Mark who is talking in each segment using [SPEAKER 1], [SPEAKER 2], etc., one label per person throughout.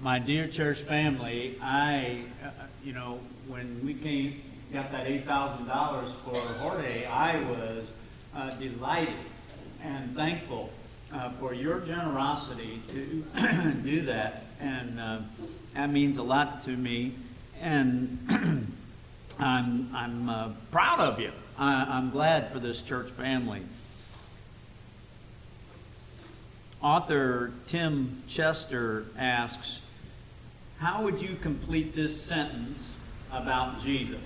[SPEAKER 1] My dear church family, when we got that $8,000 for Jorge, I was delighted and thankful for your generosity to do that. And that means a lot to me. And I'm proud of you. I'm glad for this church family. Author Tim Chester asks, how would you complete this sentence about Jesus?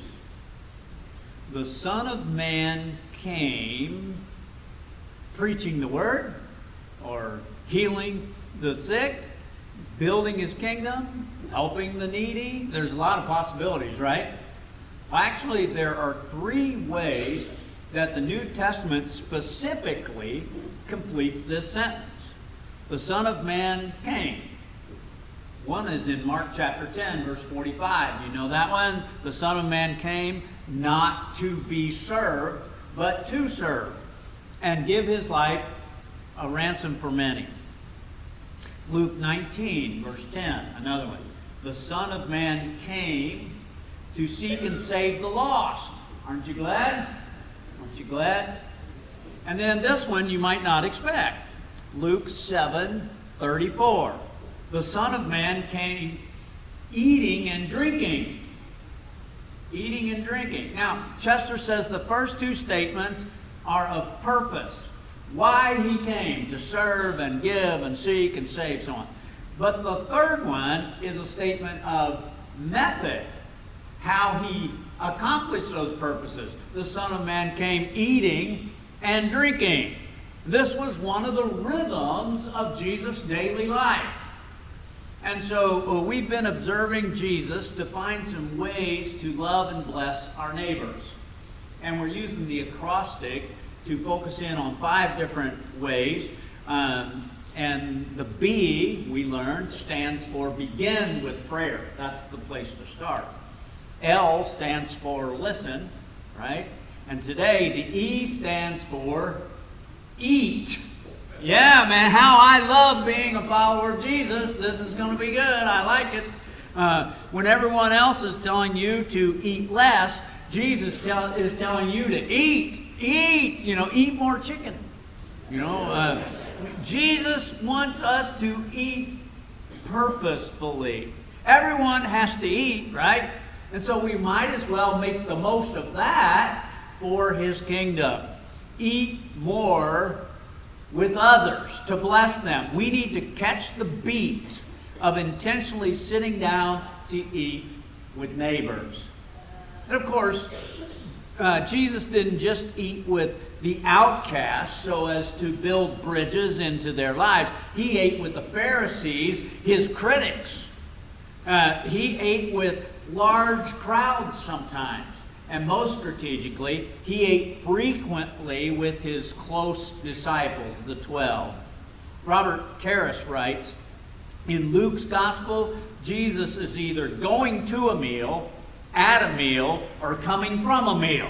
[SPEAKER 1] The Son of Man came preaching the word, or healing the sick, building his kingdom, helping the needy. There's a lot of possibilities, right? Actually, there are 3 ways that the New Testament specifically completes this sentence. The Son of Man came. One is in Mark chapter 10, verse 45. Do you know that one? The Son of Man came not to be served, but to serve, and give his life a ransom for many. Luke 19, verse 10, another one. The Son of Man came to seek and save the lost. Aren't you glad? Aren't you glad? And then this one you might not expect. Luke 7:34. The Son of Man came eating and drinking. Eating and drinking. Now, Chester says the first 2 statements are of purpose. Why he came, to serve and give and seek and save, so on. But the third one is a statement of method, how he accomplished those purposes. The Son of Man came eating and drinking. This was one of the rhythms of Jesus' daily life. And so we've been observing Jesus to find some ways to love and bless our neighbors. And we're using the acrostic to focus in on 5 different ways. And the B, we learned, stands for begin with prayer. That's the place to start. L stands for listen, right? And today, the E stands for eat. Yeah, man, how I love being a follower of Jesus. This is going to be good. I like it. When everyone else is telling you to eat less, Jesus is telling you to eat. Eat. Eat more chicken. Jesus wants us to eat purposefully. Everyone has to eat, right? And so we might as well make the most of that for his kingdom. Eat more with others, to bless them. We need to catch the beat of intentionally sitting down to eat with neighbors. And of course, Jesus didn't just eat with the outcasts so as to build bridges into their lives. He ate with the Pharisees, his critics. He ate with large crowds sometimes. And most strategically, he ate frequently with his close disciples, the 12. Robert Karras writes, in Luke's gospel, Jesus is either going to a meal, at a meal, or coming from a meal.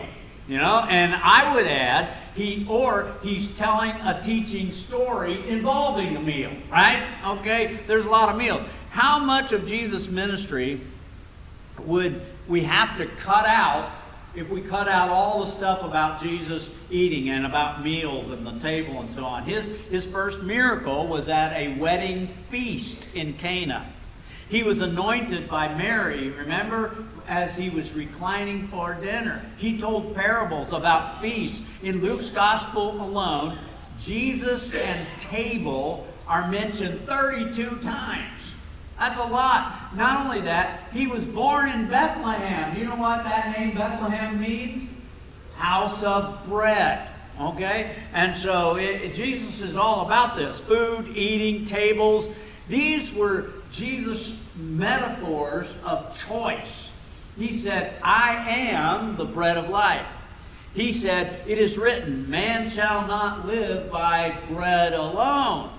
[SPEAKER 1] And I would add, he's telling a teaching story involving a meal, right? Okay, there's a lot of meals. How much of Jesus' ministry would we have to cut out if we cut out all the stuff about Jesus eating and about meals and the table and so on? His first miracle was at a wedding feast in Cana. He was anointed by Mary, remember, as he was reclining for dinner. He told parables about feasts. In Luke's gospel alone, Jesus and table are mentioned 32 times. That's a lot. Not only that, he was born in Bethlehem. You know what that name Bethlehem means? House of bread. Okay? And so Jesus is all about this. Food, eating, tables. These were Jesus' metaphors of choice. He said, I am the bread of life. He said, it is written, man shall not live by bread alone.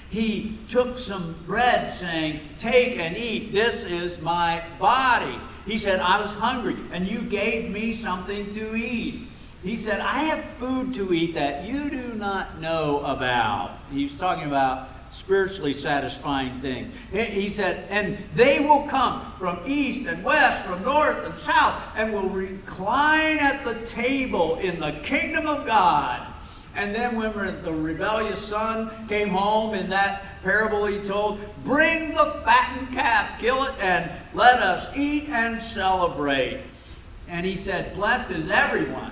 [SPEAKER 1] He took some bread saying, take and eat, this is my body. He said, I was hungry and you gave me something to eat. He said, I have food to eat that you do not know about. He was talking about spiritually satisfying things. He said, and they will come from east and west, from north and south, and will recline at the table in the kingdom of God. And then when the rebellious son came home in that parable he told, bring the fattened calf, kill it, and let us eat and celebrate. And he said, blessed is everyone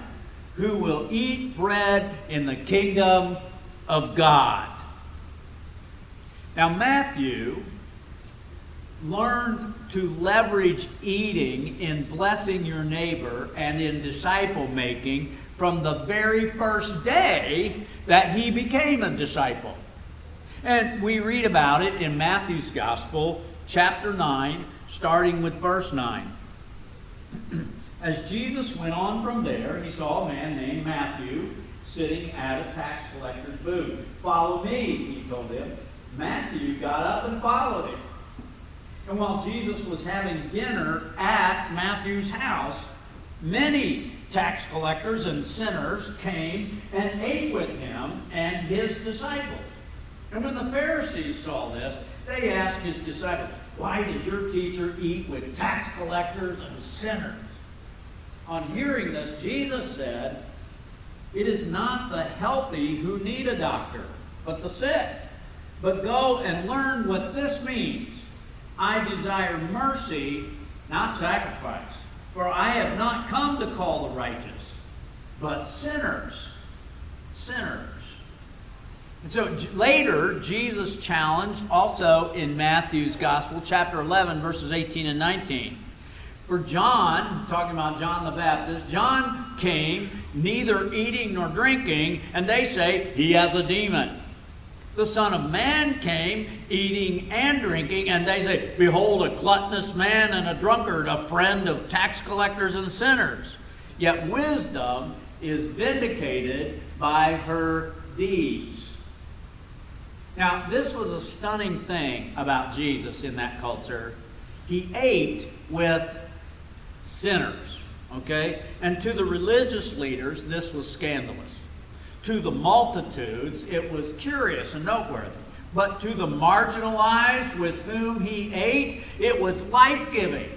[SPEAKER 1] who will eat bread in the kingdom of God. Now Matthew learned to leverage eating in blessing your neighbor and in disciple making from the very first day that he became a disciple. And we read about it in Matthew's Gospel, chapter 9, starting with verse 9. As Jesus went on from there, he saw a man named Matthew sitting at a tax collector's booth. Follow me, he told him. Matthew got up and followed him. And while Jesus was having dinner at Matthew's house, many tax collectors and sinners came and ate with him and his disciples. And when the Pharisees saw this, they asked his disciples, why does your teacher eat with tax collectors and sinners? On hearing this, Jesus said, it is not the healthy who need a doctor, but the sick. But go and learn what this means. I desire mercy, not sacrifice. For I have not come to call the righteous, but sinners. Sinners. And so later, Jesus challenged also in Matthew's Gospel, chapter 11, verses 18 and 19. For John, talking about John the Baptist, John came neither eating nor drinking, and they say he has a demon. The Son of Man came eating and drinking, and they say, behold, a gluttonous man and a drunkard, a friend of tax collectors and sinners. Yet wisdom is vindicated by her deeds. Now, this was a stunning thing about Jesus in that culture. He ate with sinners, okay? And to the religious leaders, this was scandalous. To the multitudes, it was curious and noteworthy. But to the marginalized with whom he ate, it was life-giving.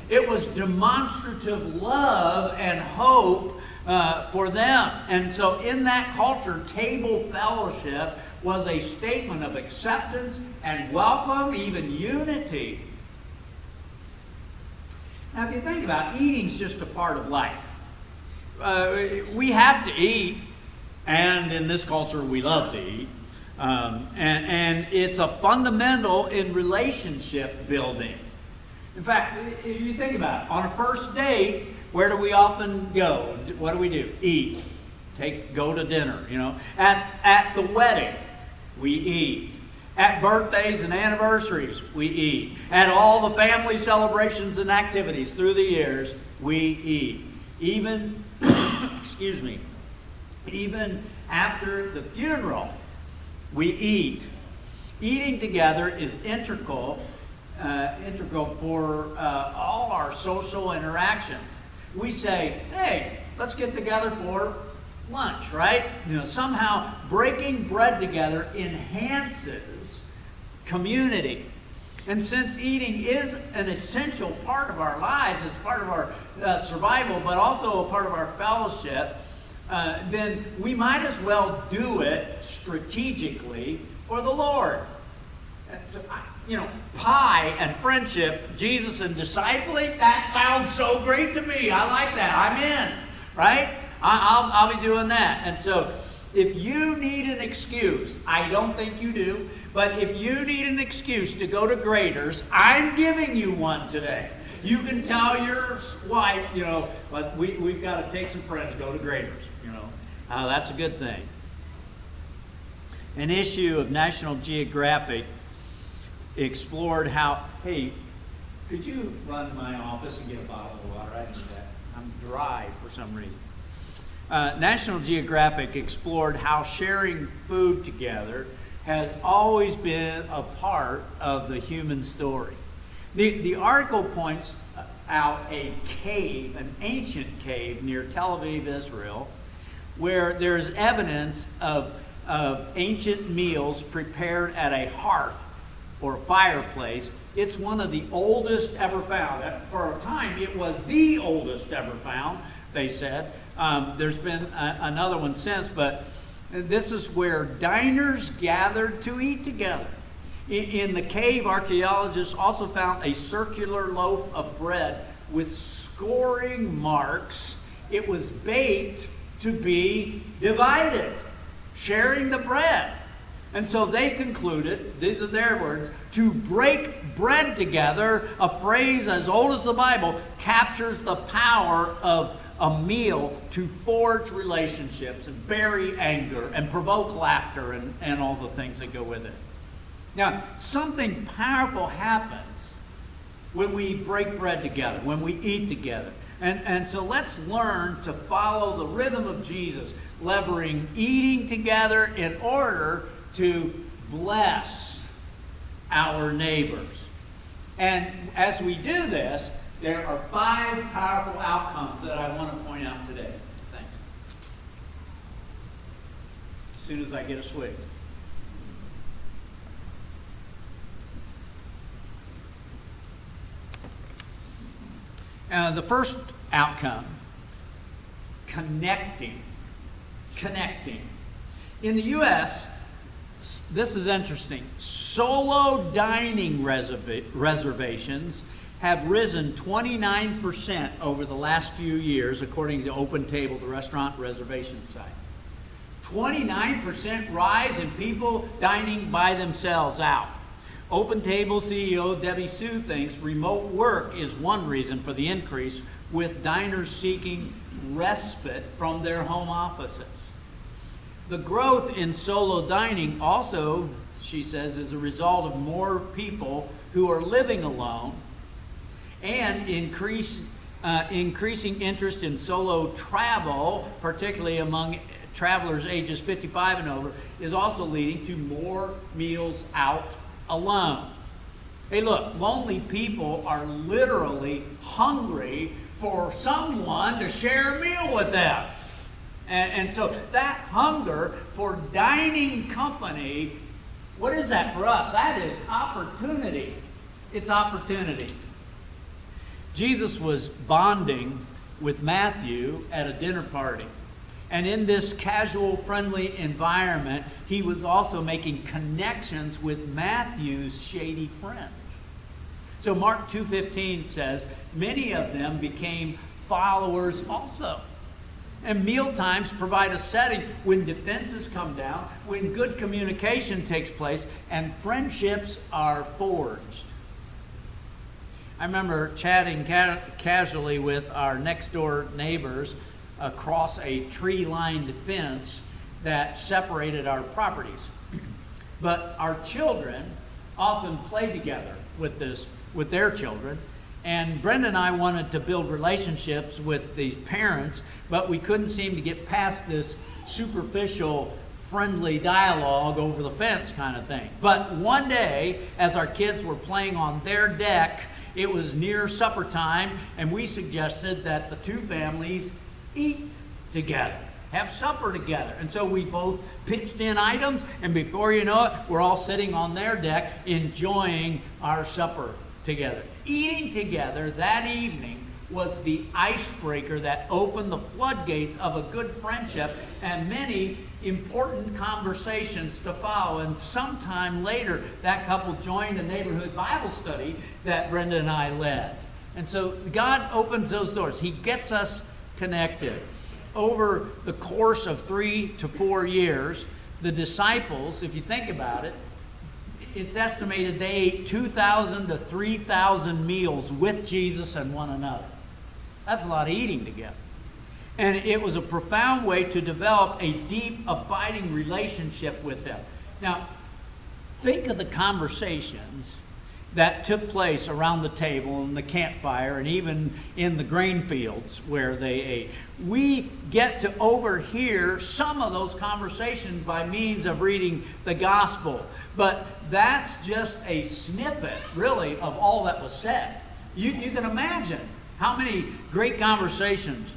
[SPEAKER 1] It was demonstrative love and hope for them. And so in that culture, table fellowship was a statement of acceptance and welcome, even unity. Now, if you think about it, eating's just a part of life. We have to eat, and in this culture, we love to eat. And it's a fundamental in relationship building. In fact, if you think about it, on a first date, where do we often go? What do we do? Eat. Go to dinner, you know. At the wedding, we eat. At birthdays and anniversaries, we eat. At all the family celebrations and activities through the years, we eat. Even, excuse me, even after the funeral, we eat. Eating together is integral for all our social interactions. We say, hey, let's get together for lunch, right? You know, somehow breaking bread together enhances community. And since eating is an essential part of our lives, it's part of our survival, but also a part of our fellowship, then we might as well do it strategically for the Lord. So, you know, pie and friendship, Jesus and discipling, that sounds so great to me. I like that. I'm in, right? I'll be doing that. And so if you need an excuse, I don't think you do, but if you need an excuse to go to Grader's, I'm giving you one today. You can tell your wife, you know, but we've got to take some friends to go to Grader's, you know. That's a good thing. An issue of National Geographic explored how, hey, could you run to my office and get a bottle of water? I need that. I'm dry for some reason. National Geographic explored how sharing food together has always been a part of the human story. The article points out a cave, an ancient cave near Tel Aviv, Israel, where there's evidence of of ancient meals prepared at a hearth or fireplace. It's one of the oldest ever found. For a time, it was the oldest ever found, they said. There's been another one since, but this is where diners gathered to eat together. In the cave, archaeologists also found a circular loaf of bread with scoring marks. It was baked to be divided, sharing the bread. And so they concluded, these are their words, to break bread together, a phrase as old as the Bible, captures the power of a meal to forge relationships and bury anger and provoke laughter and all the things that go with it. Now, something powerful happens when we break bread together, when we eat together. And so let's learn to follow the rhythm of Jesus, leveraging eating together in order to bless our neighbors. And as we do this, there are 5 powerful outcomes that I want to point out today. Thanks. As soon as I get a swig. The first outcome, connecting. In the U.S., this is interesting. Solo dining reservations have risen 29% over the last few years, according to OpenTable, the restaurant reservation site. 29% rise in people dining by themselves out. OpenTable CEO Debbie Sue thinks remote work is one reason for the increase, with diners seeking respite from their home offices. The growth in solo dining also, she says, is a result of more people who are living alone, and increasing interest in solo travel, particularly among travelers ages 55 and over, is also leading to more meals out alone. Hey, look, lonely people are literally hungry for someone to share a meal with them. And so that hunger for dining company, what is that for us? That is opportunity. It's opportunity. Jesus was bonding with Matthew at a dinner party. And in this casual, friendly environment, he was also making connections with Matthew's shady friends. So Mark 2:15 says, many of them became followers also. And meal times provide a setting when defenses come down, when good communication takes place, and friendships are forged. I remember chatting casually with our next door neighbors across a tree-lined fence that separated our properties. But our children often play together with their children. And Brenda and I wanted to build relationships with these parents, but we couldn't seem to get past this superficial, friendly dialogue over the fence kind of thing. But one day, as our kids were playing on their deck, it was near supper time, and we suggested that the two families eat together, have supper together. And so we both pitched in items, and before you know it, we're all sitting on their deck enjoying our supper together. Eating together that evening was the icebreaker that opened the floodgates of a good friendship and many important conversations to follow. And sometime later, that couple joined a neighborhood Bible study that Brenda and I led. And so God opens those doors. He gets us connected. Over the course of 3 to 4 years, the disciples, if you think about it, it's estimated they ate 2,000 to 3,000 meals with Jesus and one another. That's a lot of eating together. And it was a profound way to develop a deep, abiding relationship with them. Now, think of the conversations that took place around the table and the campfire and even in the grain fields where they ate. We get to overhear some of those conversations by means of reading the gospel. But that's just a snippet, really, of all that was said. You can imagine how many great conversations.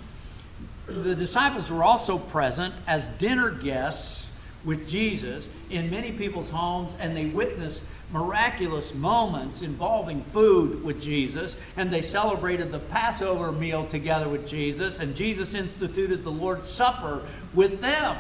[SPEAKER 1] The disciples were also present as dinner guests with Jesus in many people's homes, and they witnessed miraculous moments involving food with Jesus, and they celebrated the Passover meal together with Jesus, and Jesus instituted the Lord's Supper with them.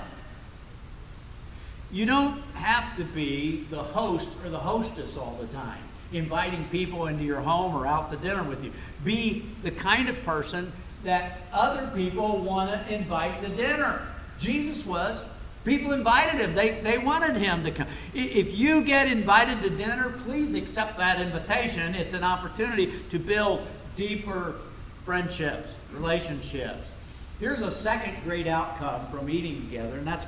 [SPEAKER 1] You don't have to be the host or the hostess all the time, inviting people into your home or out to dinner with you. Be the kind of person that other people want to invite to dinner. Jesus was. People invited him. They wanted him to come. If you get invited to dinner, please accept that invitation. It's an opportunity to build deeper friendships, relationships. Here's a second great outcome from eating together, and that's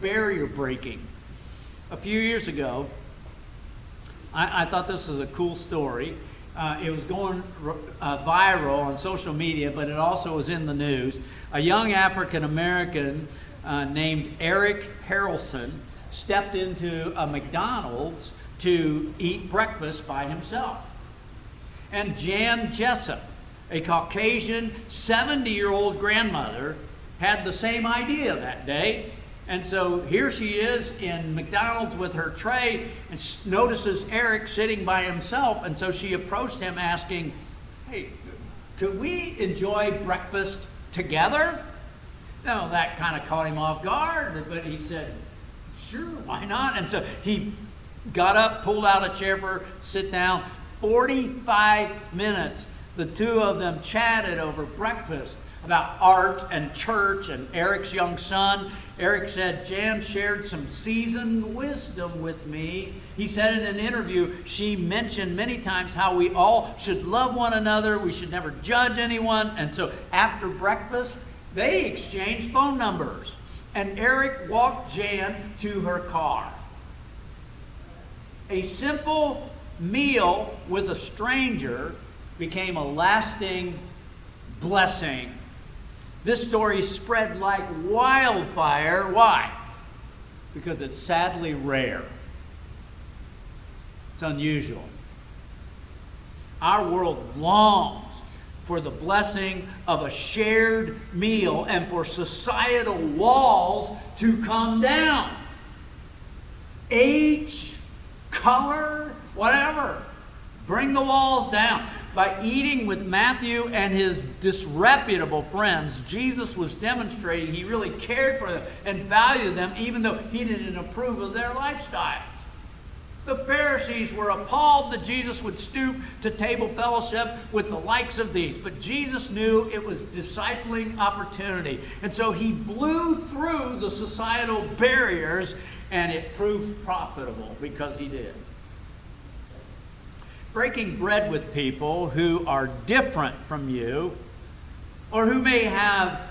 [SPEAKER 1] barrier breaking. A few years ago, I thought this was a cool story. It was going viral on social media, but it also was in the news. A young African American named Eric Harrelson stepped into a McDonald's to eat breakfast by himself. And Jan Jessup, a Caucasian 70-year-old grandmother, had the same idea that day. And so here she is in McDonald's with her tray and notices Eric sitting by himself. And so she approached him asking, "Hey, could we enjoy breakfast together?" Now, that kind of caught him off guard, but he said, "Sure, why not?" And so he got up, pulled out a chair for her, sit down. 45 minutes, the two of them chatted over breakfast about art and church and Eric's young son. Eric said, "Jan shared some seasoned wisdom with me." He said in an interview, she mentioned many times how we all should love one another, we should never judge anyone. And so after breakfast, they exchanged phone numbers, and Eric walked Jan to her car. A simple meal with a stranger became a lasting blessing. This story spread like wildfire. Why? Because it's sadly rare. It's unusual. Our world longs for the blessing of a shared meal and for societal walls to come down. Age, color, whatever. Bring the walls down. By eating with Matthew and his disreputable friends, Jesus was demonstrating he really cared for them and valued them, even though he didn't approve of their lifestyles. The Pharisees were appalled that Jesus would stoop to table fellowship with the likes of these. But Jesus knew it was discipling opportunity. And so he blew through the societal barriers, and it proved profitable because he did. Breaking bread with people who are different from you, or who may have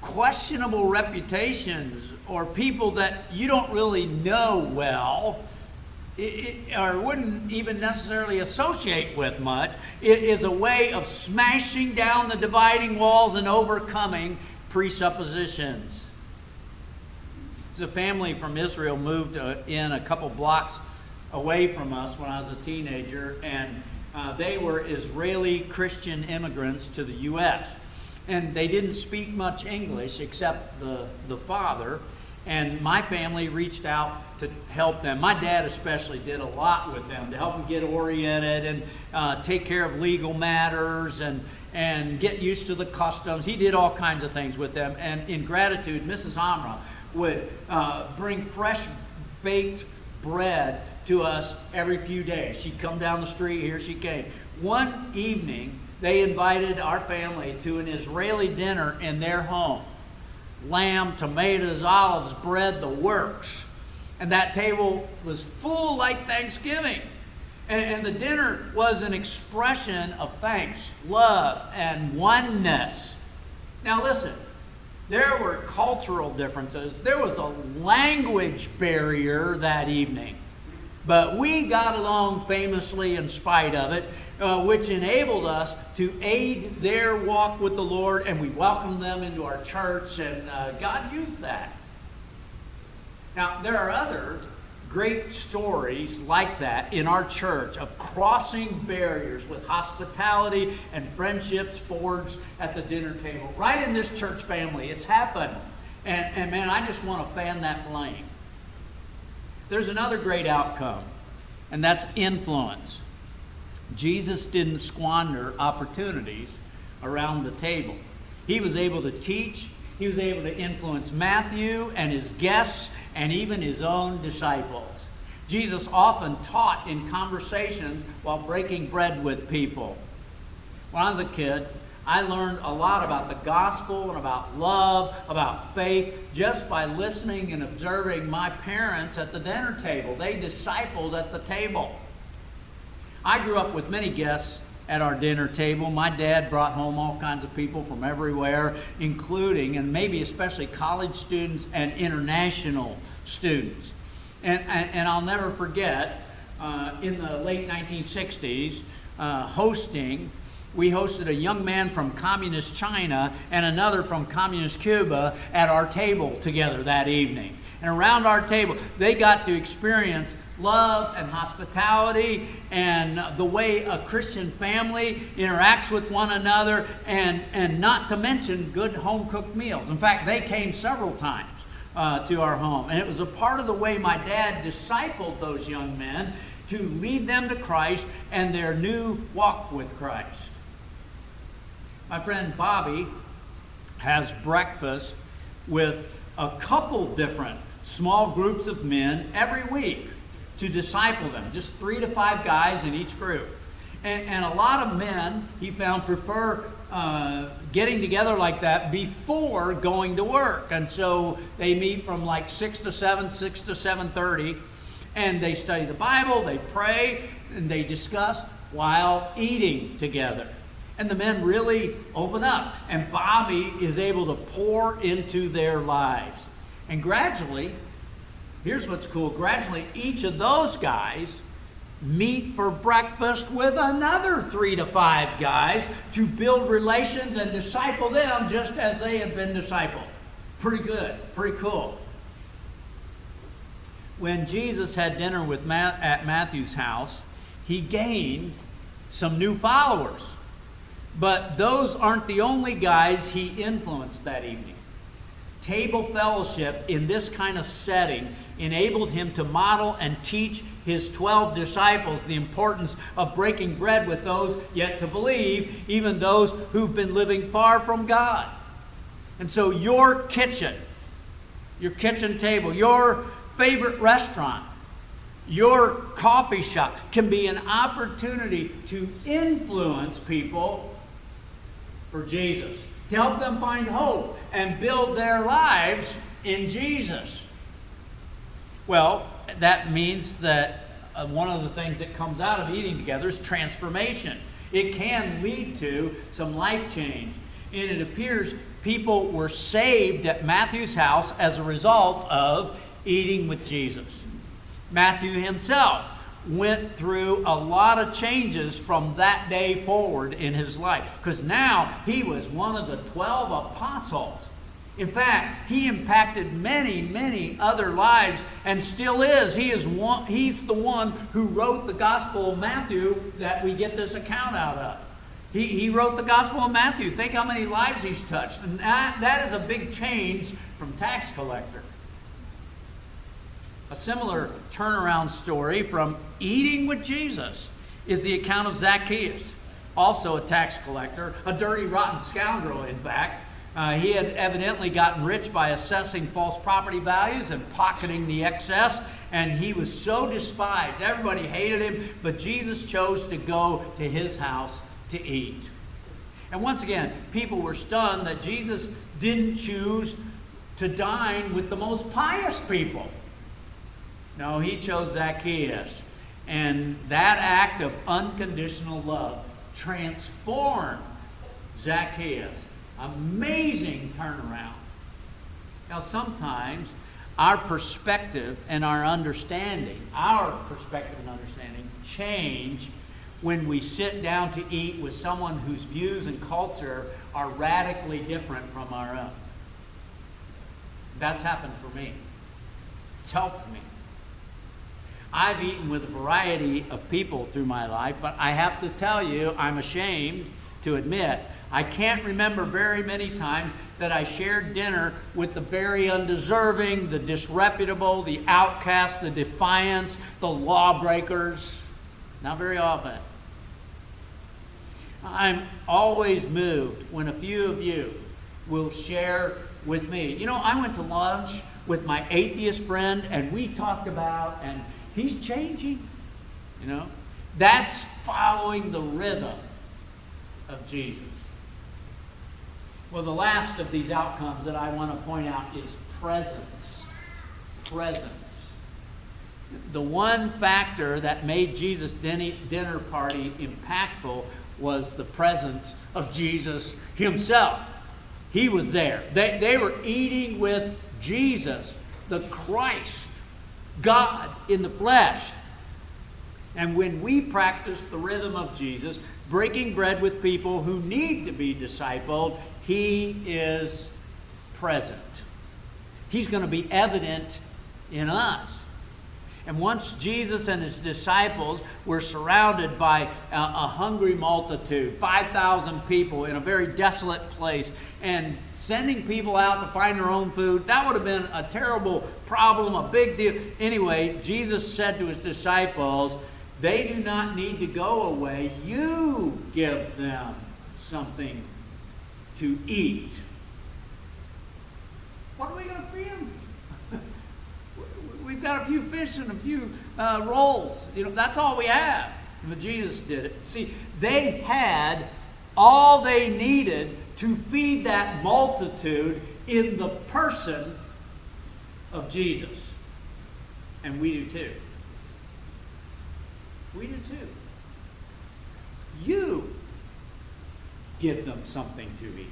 [SPEAKER 1] questionable reputations, or people that you don't really know well, or wouldn't even necessarily associate with much, it is a way of smashing down the dividing walls and overcoming presuppositions. There's a family from Israel moved in a couple blocks away from us when I was a teenager, and they were Israeli Christian immigrants to the U.S. And they didn't speak much English except the father. And my family reached out to help them. My dad especially did a lot with them to help them get oriented and take care of legal matters and get used to the customs. He did all kinds of things with them. And in gratitude, Mrs. Amra would bring fresh baked bread to us every few days. She'd come down the street, here she came. One evening, they invited our family to an Israeli dinner in their home. Lamb, tomatoes, olives, bread, the works. And that table was full like Thanksgiving. And the dinner was an expression of thanks, love, and oneness. Now listen, there were cultural differences. There was a language barrier that evening. But we got along famously in spite of it, which enabled us to aid their walk with the Lord, and we welcomed them into our church, and God used that. Now, there are other great stories like that in our church of crossing barriers with hospitality and friendships forged at the dinner table. Right in this church family, it's happened. And man, I just want to fan that flame. There's another great outcome, and that's influence. Jesus didn't squander opportunities around the table. He was able to teach. He was able to influence Matthew and his guests and even his own disciples. Jesus often taught in conversations while breaking bread with people. When I was a kid, I learned a lot about the gospel and about love, about faith, just by listening and observing my parents at the dinner table. They discipled at the table. I grew up with many guests at our dinner table. My dad brought home all kinds of people from everywhere, including, and maybe especially, college students and international students. And I'll never forget, in the late 1960s, we hosted a young man from communist China and another from communist Cuba at our table together that evening. And around our table, they got to experience love and hospitality and the way a Christian family interacts with one another, and not to mention good home-cooked meals. In fact, they came several times to our home. And it was a part of the way my dad discipled those young men to lead them to Christ and their new walk with Christ. My friend Bobby has breakfast with a couple different small groups of men every week to disciple them, just 3 to 5 guys in each group. And a lot of men, he found, prefer getting together like that before going to work. And so they meet from like 6 to 7, 6 to 7:30, and they study the Bible, they pray, and they discuss while eating together. And the men really open up, and Bobby is able to pour into their lives. And gradually, here's what's cool, gradually each of those guys meet for breakfast with another 3 to 5 guys to build relations and disciple them just as they have been discipled. Pretty good, pretty cool. When Jesus had dinner at Matthew's house, he gained some new followers. But those aren't the only guys he influenced that evening. Table fellowship in this kind of setting enabled him to model and teach his 12 disciples the importance of breaking bread with those yet to believe, even those who've been living far from God. And so your kitchen table, your favorite restaurant, your coffee shop can be an opportunity to influence people for Jesus, to help them find hope and build their lives in Jesus. Well, that means that one of the things that comes out of eating together is transformation. It can lead to some life change. And it appears people were saved at Matthew's house as a result of eating with Jesus. Matthew himself went through a lot of changes from that day forward in his life, because now he was one of the 12 apostles. In fact, he impacted many, many other lives and still is. He's the one who wrote the Gospel of Matthew that we get this account out of. He wrote the Gospel of Matthew. Think how many lives he's touched. And that is a big change from tax collector. A similar turnaround story from eating with Jesus is the account of Zacchaeus, also a tax collector, a dirty, rotten scoundrel, in fact. He had evidently gotten rich by assessing false property values and pocketing the excess, and he was so despised. Everybody hated him, but Jesus chose to go to his house to eat. And once again, people were stunned that Jesus didn't choose to dine with the most pious people. No, he chose Zacchaeus. And that act of unconditional love transformed Zacchaeus. Amazing turnaround. Now, sometimes our perspective and our understanding change when we sit down to eat with someone whose views and culture are radically different from our own. That's happened for me. It's helped me. I've eaten with a variety of people through my life, but I have to tell you, I'm ashamed to admit, I can't remember very many times that I shared dinner with the very undeserving, the disreputable, the outcasts, the defiants, the lawbreakers. Not very often. I'm always moved when a few of you will share with me. You know, I went to lunch with my atheist friend and we talked about, and he's changing, you know. That's following the rhythm of Jesus. Well, the last of these outcomes that I want to point out is presence. Presence. The one factor that made Jesus' dinner party impactful was the presence of Jesus himself. He was there. They were eating with Jesus, the Christ, God in the flesh. And when we practice the rhythm of Jesus, breaking bread with people who need to be discipled, he is present. He's going to be evident in us. And once Jesus and his disciples were surrounded by a hungry multitude, 5,000 people in a very desolate place, and sending people out to find their own food, that would have been a terrible problem, a big deal. Anyway, Jesus said to his disciples, they do not need to go away. You give them something to eat. What are we going to feed them? We've got a few fish and a few rolls. You know, that's all we have. But Jesus did it. See, they had all they needed to feed that multitude in the person of Jesus. And we do too. We do too. You give them something to eat.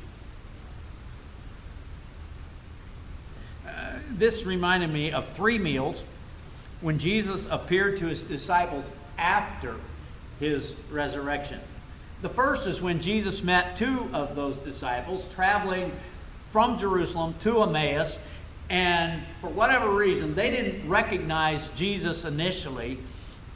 [SPEAKER 1] This reminded me of 3 meals when Jesus appeared to his disciples after his resurrection. The first is when Jesus met 2 of those disciples traveling from Jerusalem to Emmaus, and for whatever reason, they didn't recognize Jesus initially,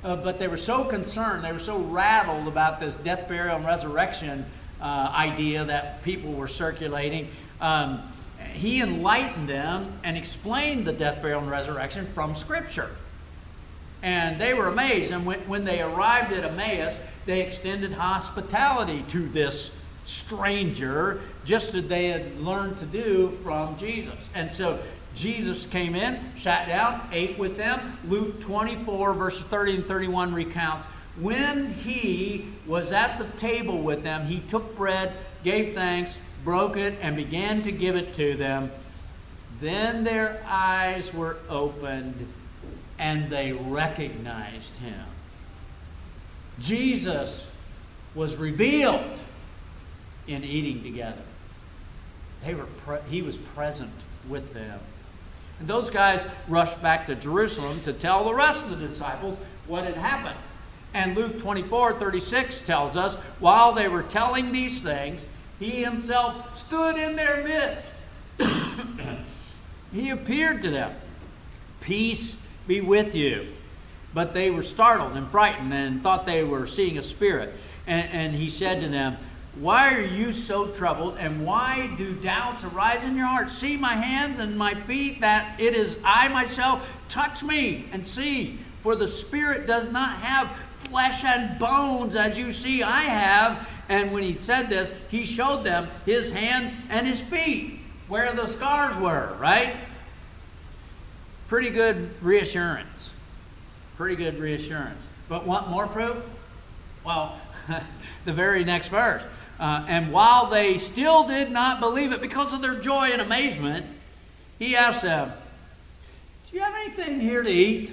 [SPEAKER 1] but they were so concerned, they were so rattled about this death, burial, and resurrection idea that people were circulating. He enlightened them and explained the death, burial, and resurrection from Scripture. And they were amazed. And when they arrived at Emmaus, they extended hospitality to this stranger, just as they had learned to do from Jesus. And so Jesus came in, sat down, ate with them. Luke 24, verses 30 and 31 recounts, when he was at the table with them, he took bread, gave thanks, broke it, and began to give it to them. Then their eyes were opened, and they recognized him. Jesus was revealed in eating together. He was present with them. And those guys rushed back to Jerusalem to tell the rest of the disciples what had happened. And Luke 24:36 tells us, while they were telling these things, he himself stood in their midst. He appeared to them. Peace be with you. But they were startled and frightened and thought they were seeing a spirit. And he said to them, why are you so troubled, and why do doubts arise in your hearts? See my hands and my feet, that it is I myself. Touch me and see, for the spirit does not have flesh and bones as you see I have. And when he said this, he showed them his hands and his feet, where the scars were, right? Pretty good reassurance. Pretty good reassurance. But want more proof? Well, the very next verse. And while they still did not believe it because of their joy and amazement, he asked them, do you have anything here to eat?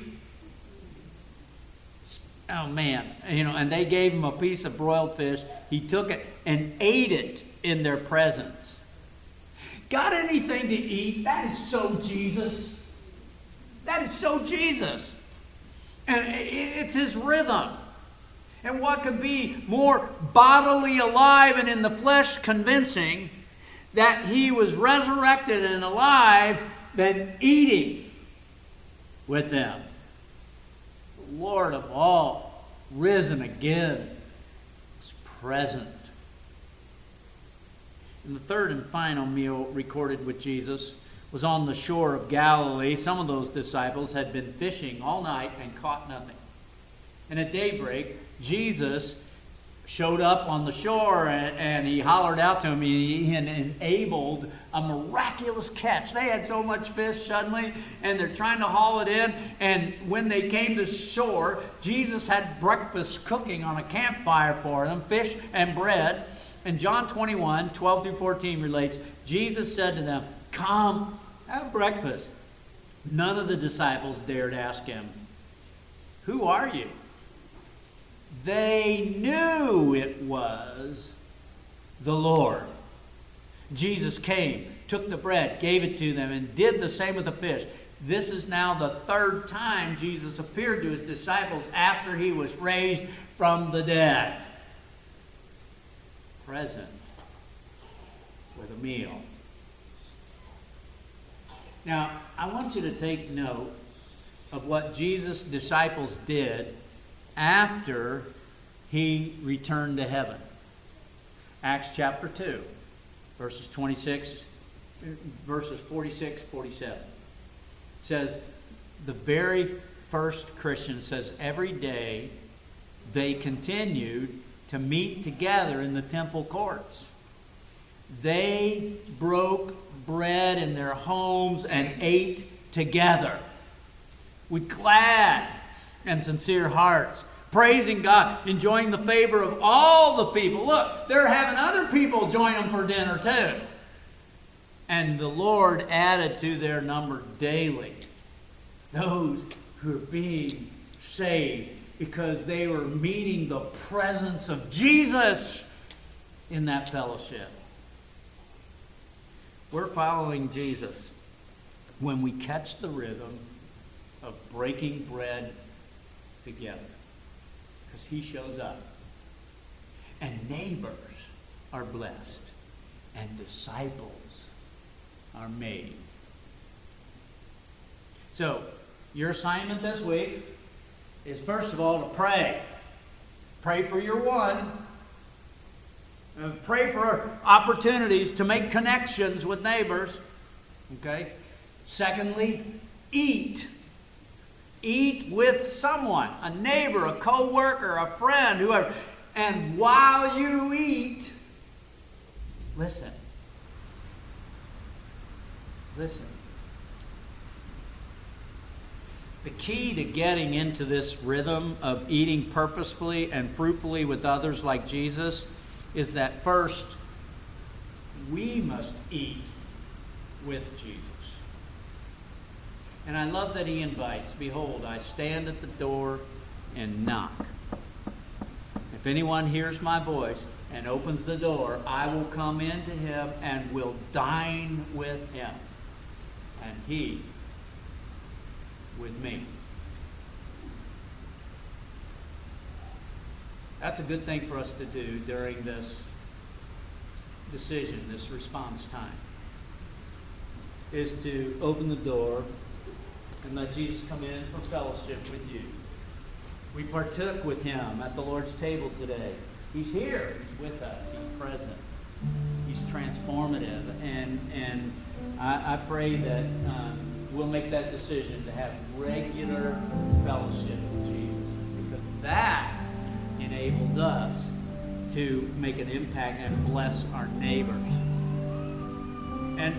[SPEAKER 1] Oh man, and they gave him a piece of broiled fish. He took it and ate it in their presence. Got anything to eat? That is so Jesus. That is so Jesus. And it's his rhythm. And what could be more bodily alive and in the flesh convincing that he was resurrected and alive than eating with them? The Lord of all, risen again, is present. And the third and final meal recorded with Jesus was on the shore of Galilee. Some of those disciples had been fishing all night and caught nothing. And at daybreak, Jesus showed up on the shore, and he hollered out to him. He enabled a miraculous catch. They had so much fish suddenly, and they're trying to haul it in. And when they came to shore, Jesus had breakfast cooking on a campfire for them, fish and bread. And John 21, 12 through 14 relates, Jesus said to them, "Come, have breakfast." None of the disciples dared ask him, "Who are you?" They knew it was the Lord. Jesus came, took the bread, gave it to them, and did the same with the fish. This is now the third time Jesus appeared to his disciples after he was raised from the dead. Present with a meal. Now, I want you to take note of what Jesus' disciples did after he returned to heaven. Acts chapter 2, verses 46, 47. Says, the very first Christian says, every day they continued to meet together in the temple courts. They broke bread in their homes and ate together with glad and sincere hearts, praising God, enjoying the favor of all the people. Look, they're having other people join them for dinner too. And the Lord added to their number daily those who are being saved, because they were meeting the presence of Jesus in that fellowship. We're following Jesus when we catch the rhythm of breaking bread together, because he shows up. And neighbors are blessed, and disciples are made. So, your assignment this week is, first of all, to pray. Pray for your one. Pray for opportunities to make connections with neighbors. Okay? Secondly, eat. Eat with someone, a neighbor, a co-worker, a friend, whoever. And while you eat, listen. Listen. The key to getting into this rhythm of eating purposefully and fruitfully with others like Jesus is that first, we must eat with Jesus. And I love that he invites, "Behold, I stand at the door and knock. If anyone hears my voice and opens the door, I will come in to him and will dine with him, and he with me." That's a good thing for us to do during this decision, this response time, is to open the door and let Jesus come in for fellowship with you. We partook with him at the Lord's table today. He's here. He's with us. He's present. He's transformative. And I pray that we'll make that decision to have regular fellowship with Jesus, because that enables us to make an impact and bless our neighbors. And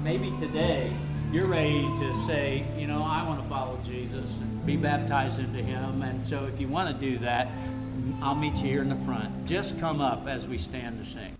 [SPEAKER 1] maybe today you're ready to say, I want to follow Jesus and be baptized into him. And so if you want to do that, I'll meet you here in the front. Just come up as we stand to sing.